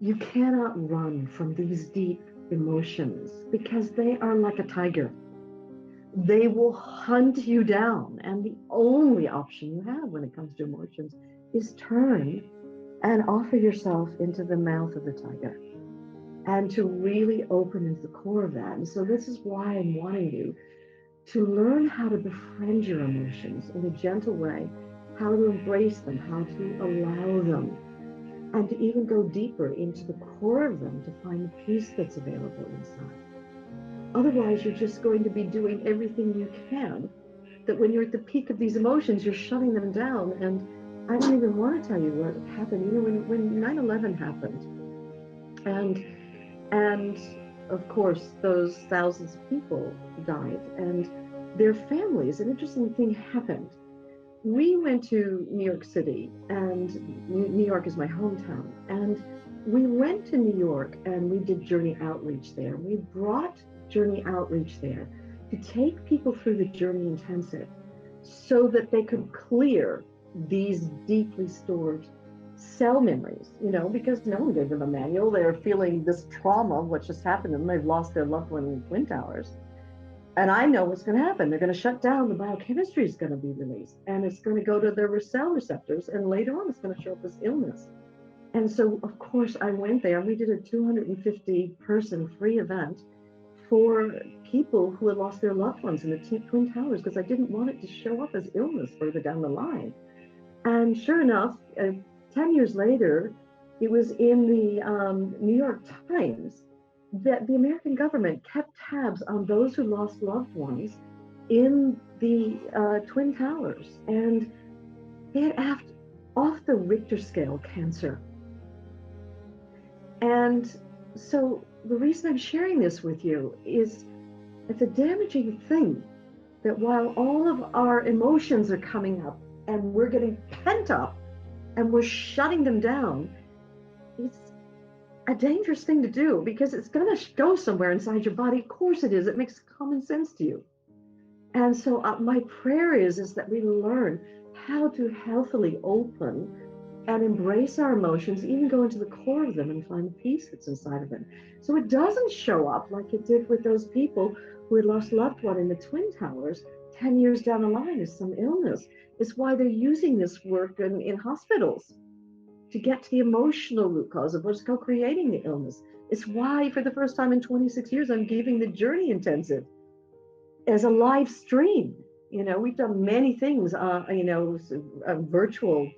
You cannot run from these deep emotions because they are like a tiger. They will hunt you down. And the only option you have when it comes to emotions is turn and offer yourself into the mouth of the tiger and to really open into the core of that. And so this is why I'm wanting you to learn how to befriend your emotions in a gentle way, how to embrace them, how to allow them, and to even go deeper into the core of them to find the peace that's available inside. Otherwise, you're just going to be doing everything you can, that when you're at the peak of these emotions, you're shutting them down. And I don't even want to tell you what happened. You know, when 9/11 happened, and of course, those thousands of people died, and their families, an interesting thing happened. We went to New York City, and New York is my hometown. And we went to New York and we did Journey Outreach there. We brought Journey Outreach there to take people through the Journey Intensive so that they could clear these deeply stored cell memories, you know, because no one gave them a manual. They're feeling this trauma of what just happened to them. They've lost their loved one in Twin Towers. And I know what's going to happen. They're going to shut down. The biochemistry is going to be released, and it's going to go to their cell receptors. And later on, it's going to show up as illness. And so, of course, I went there. We did a 250-person free event for people who had lost their loved ones in the Twin Towers, because I didn't want it to show up as illness further down the line. And sure enough, 10 years later, it was in the New York Times that the American government kept tabs on those who lost loved ones in the Twin Towers. And they had off the Richter scale cancer. And so the reason I'm sharing this with you is it's a damaging thing that while all of our emotions are coming up and we're getting pent up and we're shutting them down, it's a dangerous thing to do because it's going to go somewhere inside your body. Of course it is. It makes common sense to you. And so my prayer is that we learn how to healthily open and embrace our emotions, even go into the core of them and find the peace that's inside of them. So it doesn't show up like it did with those people who had lost loved one in the Twin Towers 10 years down the line as some illness. It's why they're using this work in hospitals to get to the emotional root cause of what's co-creating the illness. It's why, for the first time in 26 years, I'm giving the Journey Intensive as a live stream. You know, we've done many things, virtual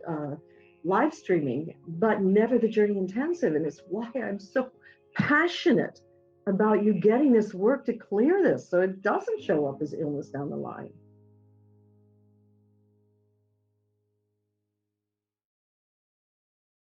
live streaming, but never the Journey Intensive. And it's why I'm so passionate about you getting this work to clear this so it doesn't show up as illness down the line.